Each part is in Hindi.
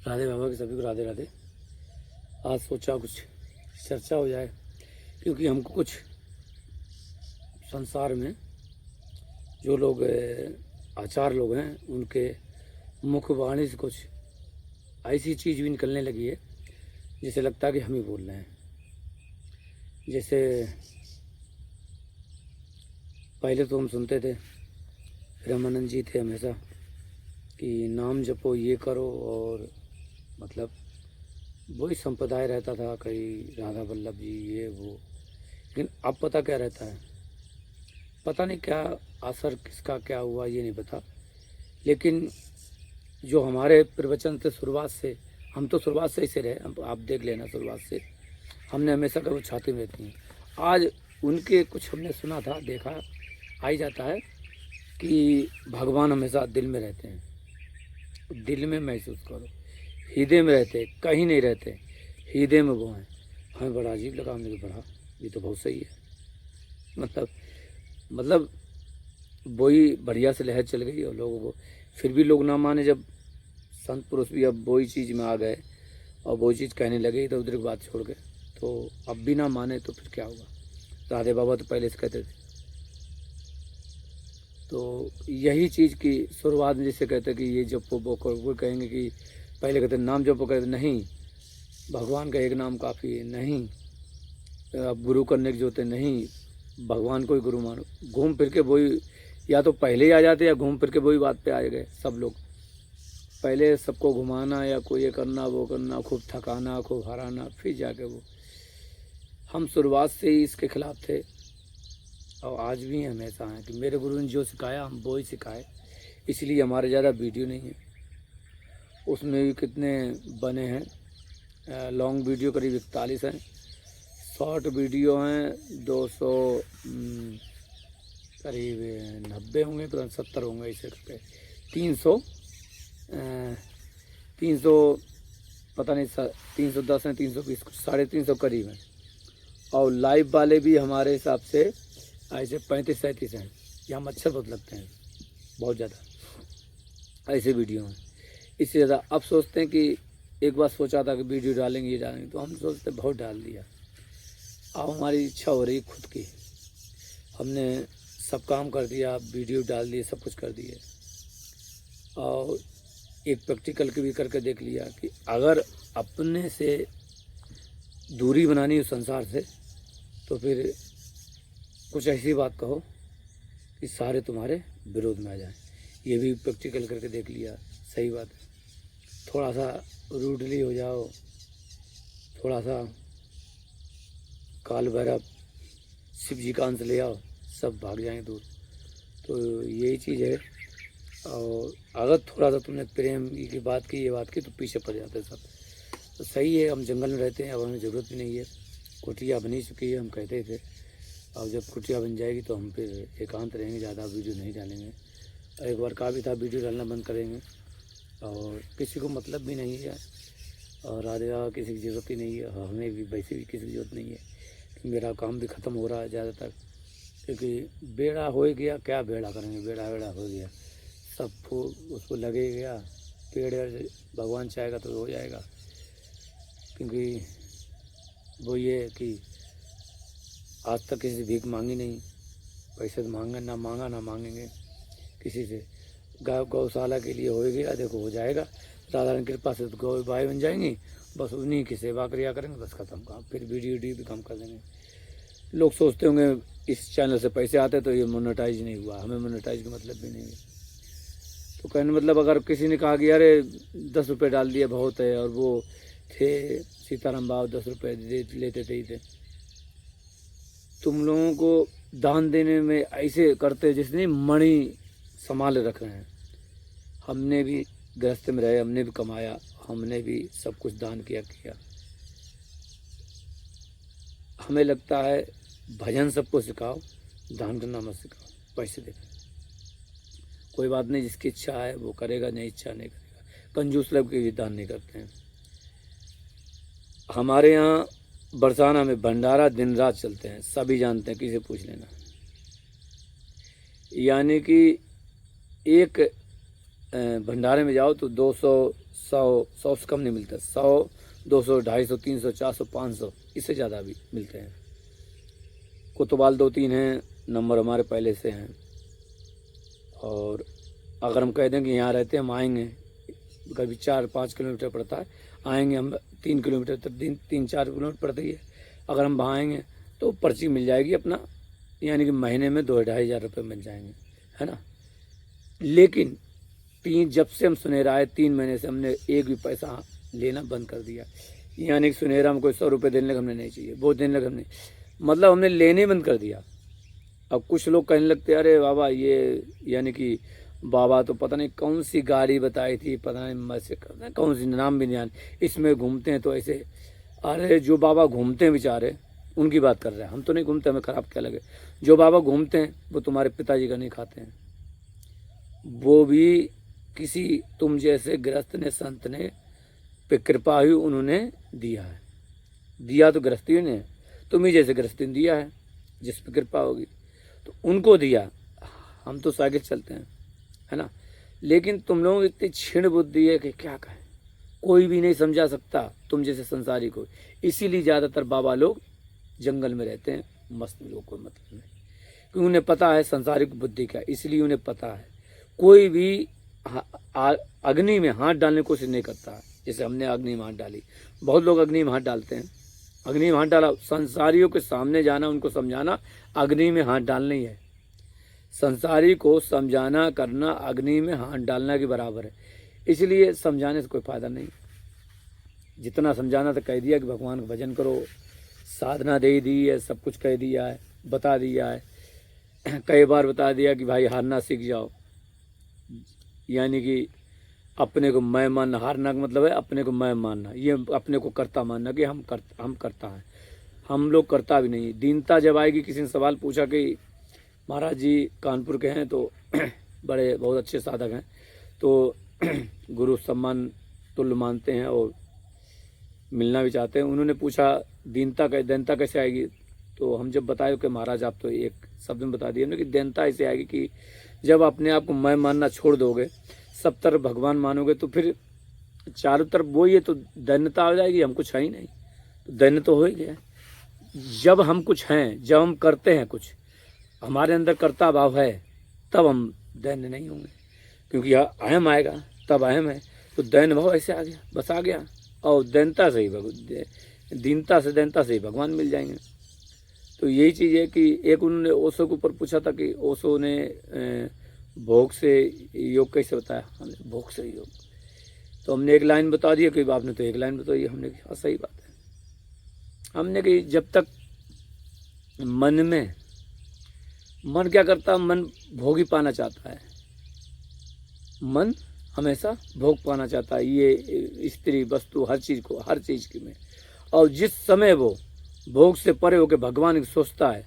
राधे बाबा के सभी को राधे राधे। आज सोचा कुछ चर्चा हो जाए, क्योंकि हमको कुछ संसार में जो लोग आचार लोग हैं उनके मुख वाणी से कुछ ऐसी चीज़ भी निकलने लगी है जैसे लगता है कि हम ही बोल रहे हैं। जैसे पहले तो हम सुनते थे, रामानंद जी थे हमेशा कि नाम जपो ये करो, और मतलब वही संप्रदाय रहता था, कई राधा वल्लभ जी ये वो। लेकिन अब पता क्या रहता है, पता नहीं क्या असर किसका क्या हुआ ये नहीं पता। लेकिन जो हमारे प्रवचन थे शुरुआत से, हम तो शुरुआत से ऐसे रहे, आप देख लेना शुरुआत से हमने हमेशा कभी छाती में रहती हैं। आज उनके कुछ हमने सुना था, देखा आ ही जाता है कि भगवान हमेशा दिल में रहते हैं। दिल में महसूस करो, हृदय में रहते, कहीं नहीं रहते, हृदय में वो हैं। हमें बड़ा अजीब लगा, हमने कहा बड़ा ये तो बहुत सही है। मतलब वही बढ़िया से लहर चल गई और लोगों को फिर भी लोग ना माने। जब संत पुरुष भी अब वही चीज़ में आ गए और वही चीज़ कहने लगे इधर उधर की बात छोड़ के, तो अब भी ना माने तो फिर क्या होगा। राधे बाबा तो पहले से कहते थे। तो यही चीज़ की शुरुआत में जैसे कहते कि ये जपो वो कहेंगे कि पहले कहते नाम जपो, कहते नहीं भगवान का एक नाम काफ़ी है, नहीं अब गुरु करने की जरूरत है, नहीं भगवान को ही गुरु मानो। घूम फिर के वही, या तो पहले ही आ जाते या घूम फिर के वही बात पे आ गए सब लोग। पहले सबको घुमाना या कोई ये करना वो करना, खूब थकाना खूब हराना, फिर जाके वो। हम शुरुआत से ही इसके खिलाफ थे और आज भी हमेशा हैं कि मेरे गुरु ने जो सिखाया हम वो ही सिखाए। इसलिए हमारे ज़्यादा वीडियो नहीं है, उसमें भी कितने बने हैं। लॉन्ग वीडियो करीब 41 हैं, शॉर्ट वीडियो हैं 200 करीब 90 होंगे, तो 70 होंगे ऐसे करके 300 पता नहीं 310 हैं, 320 कुछ 350 करीब हैं। और लाइव वाले भी हमारे हिसाब से ऐसे 35-37 हैं। ये हम अच्छे बहुत लगते हैं, बहुत ज़्यादा ऐसे वीडियो हैं। इससे ज़्यादा अब सोचते हैं कि एक बार सोचा था कि वीडियो डालेंगे ये डालेंगे, तो हम सोचते बहुत डाल दिया। अब हमारी इच्छा हो रही खुद की, हमने सब काम कर दिया, वीडियो डाल दिए, सब कुछ कर दिए। और एक प्रैक्टिकल के भी करके देख लिया कि अगर अपने से दूरी बनानी हो संसार से, तो फिर कुछ ऐसी बात कहो कि सारे तुम्हारे विरोध में आ जाएं। ये भी प्रैक्टिकल करके देख लिया, सही बात है। थोड़ा सा रूडली हो जाओ, थोड़ा सा काल भैरव शिव जी का अंश ले आओ, सब भाग जाएंगे दूर। तो यही चीज़ है। और अगर थोड़ा सा तुमने प्रेम की बात की, ये बात की, तो पीछे पड़ जाते सब। तो सही है, हम जंगल में रहते हैं, अब हमें ज़रूरत भी नहीं है। कुटिया बनी चुकी है, हम कहते थे। अब जब कुटिया बन जाएगी तो हम फिर एकांत रहेंगे, ज़्यादा वीडियो नहीं डालेंगे। एक बार कहा भी था वीडियो डालना बंद करेंगे, और किसी को मतलब भी नहीं है, और राधे बाबा किसी की ज़रूरत ही नहीं है, हमें भी वैसे भी किसी की ज़रूरत नहीं है। मेरा काम भी ख़त्म हो रहा है ज़्यादातर, क्योंकि बेड़ा हो गया, क्या बेड़ा करेंगे, बेड़ा हो गया, सब फूल उसको लगे गया। पेड़ भगवान चाहेगा तो हो जाएगा, क्योंकि वो ये कि आज तक किसी से भीख मांगी नहीं, पैसे तो मांगे ना, मांगा ना मांगेंगे किसी से। गौशाला के लिए हो गया, देखो हो जाएगा, राधारानी कृपा से तो गौ भाई बन जाएंगी, बस उन्हीं की सेवा क्रिया करेंगे, बस खत्म काम। फिर वीडियो भी कम कर देंगे। लोग सोचते होंगे इस चैनल से पैसे आते तो ये मोनेटाइज नहीं हुआ, हमें मोनेटाइज का मतलब भी नहीं है। तो कहने मतलब अगर किसी ने कहा कि अरे 10 रुपये डाल दिए बहुत है, और वो थे सीताराम बाबू 10 रुपये लेते थे ही थे। तुम लोगों को दान देने में ऐसे करते जिसने मणि संभाल रख रहे हैं। हमने भी गृहस्थ में रहे, हमने भी कमाया, हमने भी सब कुछ दान किया। हमें लगता है भजन सबको सिखाओ, दान करना मत सिखाओ, पैसे देकर। कोई बात नहीं, जिसकी इच्छा है वो करेगा, नहीं इच्छा नहीं करेगा। कंजूस लोग भी दान नहीं करते हैं। हमारे यहाँ बरसाना में भंडारा दिन रात चलते हैं, सभी जानते हैं, किसी पूछ लेना। यानी कि एक भंडारे में जाओ तो 200 100 से कम नहीं मिलता। 100, 200, 250, 300, 400, 500, इससे ज़्यादा भी मिलते हैं। कोतवाल 2-3 हैं, नंबर हमारे पहले से हैं। और अगर हम कह दें कि यहाँ रहते हैं, हम आएंगे, कभी 4-5 किलोमीटर पड़ता है, आएंगे हम 3 किलोमीटर तक, 3-4 किलोमीटर पड़ती है। अगर हम वहाँ आएंगे तो पर्ची मिल जाएगी अपना, यानी कि महीने में 2-2,500 रुपये मिल जाएंगे, है ना। लेकिन जब से हम सुनेरा आए 3 महीने से हमने एक भी पैसा लेना बंद कर दिया। यानी कि सुनेरा में कोई 100 रुपये देने लगे हमने नहीं चाहिए, वो देने लगे हमने, मतलब हमने लेने बंद कर दिया। अब कुछ लोग कहने लगते अरे बाबा ये, यानी कि बाबा तो पता नहीं कौन सी गाड़ी बताई थी, पता नहीं मैसे कौन सी, नाम भी नहीं आने, इसमें घूमते हैं तो ऐसे। अरे जो बाबा घूमते हैं बेचारे, उनकी बात कर रहे हैं, हम तो नहीं घूमते, हमें ख़राब क्या लगे। जो बाबा घूमते हैं वो तुम्हारे पिताजी का नहीं खाते हैं, वो भी किसी तुम जैसे गृहस्थ ने, संत ने पे कृपा हुई, उन्होंने दिया है। दिया तो गृहस्थी ने, तुम ही जैसे गृहस्थी ने दिया है, जिस पर कृपा होगी तो उनको दिया। हम तो साइकिल चलते हैं, है ना। लेकिन तुम लोगों की इतनी क्षीण बुद्धि है कि क्या कहें, कोई भी नहीं समझा सकता तुम जैसे संसारी को। इसीलिए ज़्यादातर बाबा लोग जंगल में रहते हैं, मस्त लोग को मतलब नहीं, क्योंकि उन्हें पता है संसारिक बुद्धि क्या, इसलिए उन्हें पता है। कोई भी अग्नि में हाथ डालने की कोशिश नहीं करता। जैसे हमने अग्नि में हाथ डाली, बहुत लोग अग्नि में हाथ डालते हैं, अग्नि में हाथ डाला, संसारियों के सामने जाना, उनको समझाना अग्नि में हाथ डालना ही है। संसारी को समझाना करना अग्नि में हाथ डालना के बराबर है। इसलिए समझाने से कोई फ़ायदा नहीं। जितना समझाना तो कह दिया कि भगवान का भजन करो, साधना दे दी है, सब कुछ कह दिया है, बता दिया है, कई बार बता दिया कि भाई हारना सीख जाओ। यानी कि अपने को मैं मानना, हारना का मतलब है अपने को मैं मानना, ये अपने को कर्ता मानना कि हम करता हैं। हम लोग करता भी नहीं। दीनता जब आएगी, किसी ने सवाल पूछा कि महाराज जी कानपुर के हैं तो बड़े बहुत अच्छे साधक हैं, तो गुरु सम्मान तुल्य मानते हैं और मिलना भी चाहते हैं। उन्होंने पूछा दीनता कैसे आएगी, तो हम जब बताए कि महाराज आप तो एक शब्द में बता दिए कि दीनता ऐसे आएगी कि जब अपने आप को मैं मानना छोड़ दोगे, सब तरफ भगवान मानोगे, तो फिर चारों तरफ वो ये तो दैन्यता आ जाएगी, हम कुछ है ही नहीं, तो दैन्य तो हो ही गया। जब हम कुछ हैं, जब हम करते हैं कुछ, हमारे अंदर कर्ता भाव है, तब हम दैन्य नहीं होंगे, क्योंकि अहम आएगा तब अहम है, तो दैन्य भाव ऐसे आ गया, बस आ गया। और दीनता से ही भगवान मिल जाएंगे। तो यही चीज़ है कि एक उन्होंने ओशो के ऊपर पूछा था कि ओशो ने भोग से योग कैसे बताया, हमने भोग से योग, तो हमने एक लाइन बता दी कि आपने तो एक लाइन बताई, हमने कहा सही बात है। हमने कि जब तक मन क्या करता, मन भोग ही पाना चाहता है, मन हमेशा भोग पाना चाहता है, ये स्त्री वस्तु हर चीज़ की में। और जिस समय वो भोग से परे होकर भगवान की सोचता है,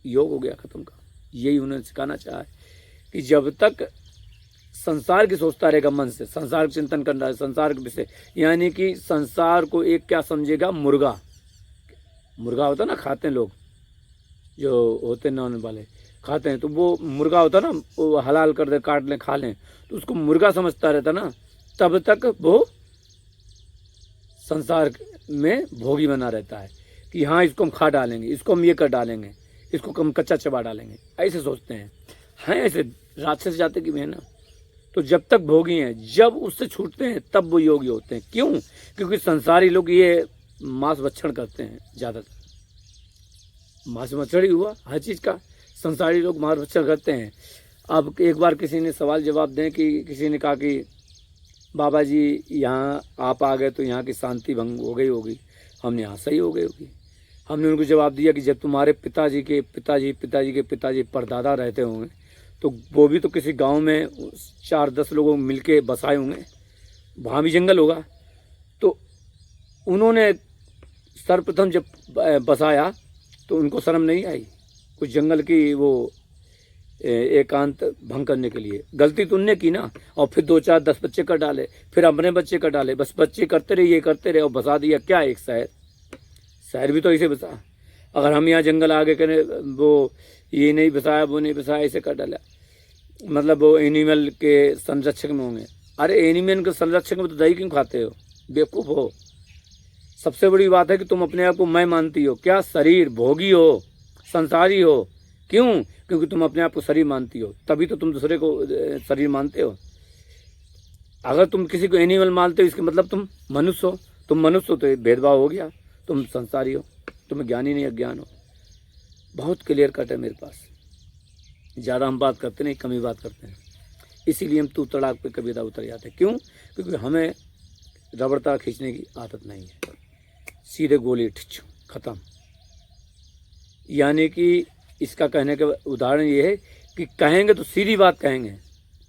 योग हो गया खत्म का। यही उन्होंने सिखाना चाहा है कि जब तक संसार की सोचता रहेगा मन से, संसार का चिंतन करना है, संसार के विषय, यानी कि संसार को एक क्या समझेगा, मुर्गा होता ना, खाते हैं लोग जो होते नॉन वाले खाते हैं, तो वो मुर्गा होता ना, वो हलाल कर दे, काट लें, खा लें, तो उसको मुर्गा समझता रहता ना, तब तक वो संसार में भोगी बना रहता है कि हाँ इसको हम खा डालेंगे, इसको हम ये कर डालेंगे, इसको हम कच्चा चबा डालेंगे, ऐसे सोचते हैं ऐसे राक्षस जाते कि मैं ना। तो जब तक भोगी हैं, जब उससे छूटते हैं तब वो योगी होते हैं। क्यों? क्योंकि संसारी लोग ये मांस भक्षण करते हैं, ज़्यादातर मांस भक्षण ही हुआ हर चीज़ का, संसारी लोग मांस भक्षण करते हैं। अब एक बार किसी ने सवाल जवाब दें कि किसी ने कहा कि बाबा जी यहाँ आप आ गए तो यहाँ की शांति भंग हो गई होगी। हमने यहाँ सही हो गई होगी। हमने उनको जवाब दिया कि जब तुम्हारे पिताजी के पिताजी परदादा रहते होंगे, तो वो भी तो किसी गांव में 4-10 लोगों मिलके बसाए होंगे, वहाँ भी जंगल होगा। तो उन्होंने सर्वप्रथम जब बसाया तो उनको शर्म नहीं आई कुछ जंगल की वो एकांत भंग करने के लिए। गलती तो उनने की ना, और फिर 2-4-10 बच्चे कर डाले, फिर अपने बच्चे कर डाले, बस बच्चे करते रहे, ये करते रहे और बसा दिया क्या एक शहर भी तो ऐसे बसा। अगर हम यहाँ जंगल आगे करें, वो ये नहीं बसाया वो नहीं बसाया, ऐसे कर डाला, मतलब वो एनिमल के संरक्षक में होंगे। अरे एनिमल के संरक्षक में तो दही क्यों खाते हो, बेवकूफ़ हो। सबसे बड़ी बात है कि तुम अपने आप को मैं मानती हो, क्या शरीर भोगी हो, संसारी हो। क्यों? क्योंकि तुम अपने आप को शरीर मानती हो, तभी तो तुम दूसरे को शरीर मानते हो। अगर तुम किसी को एनिमल मानते हो, इसके मतलब तुम मनुष्य हो। तुम मनुष्य हो तो ये भेदभाव हो गया, तुम संसारी हो, तुम्हें ज्ञान ही नहीं, अज्ञान हो। बहुत क्लियर कट है मेरे पास। ज़्यादा हम बात करते नहीं, कम ही बात करते हैं, इसीलिए हम तू तड़ाक पे कभी उतर जाते हैं। क्यों? क्योंकि हमें रबड़ता खींचने की आदत नहीं है, सीधे गोली ठिच खत्म। यानी कि इसका कहने का उदाहरण ये है कि कहेंगे तो सीधी बात कहेंगे,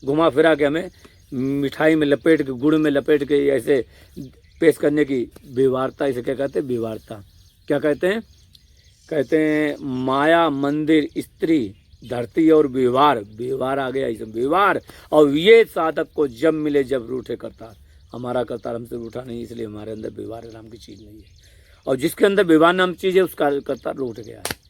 घुमा फिरा के हमें मिठाई में लपेट के, गुड़ में लपेट के ऐसे पेश करने की व्यवहारता, इसे क्या कहते हैं? व्यवहारता। क्या कहते हैं? कहते हैं माया, मंदिर, स्त्री, धरती और व्यवहार। व्यवहार आ गया, इसे व्यवहार। और ये साधक को जब मिले जब रूठे करतार। हमारा करतार हमसे रूठा नहीं, इसलिए हमारे अंदर व्यवहार नाम की चीज़ नहीं है। और जिसके अंदर व्यवहार नाम चीज़ है, उसका करतार रूठ गया है।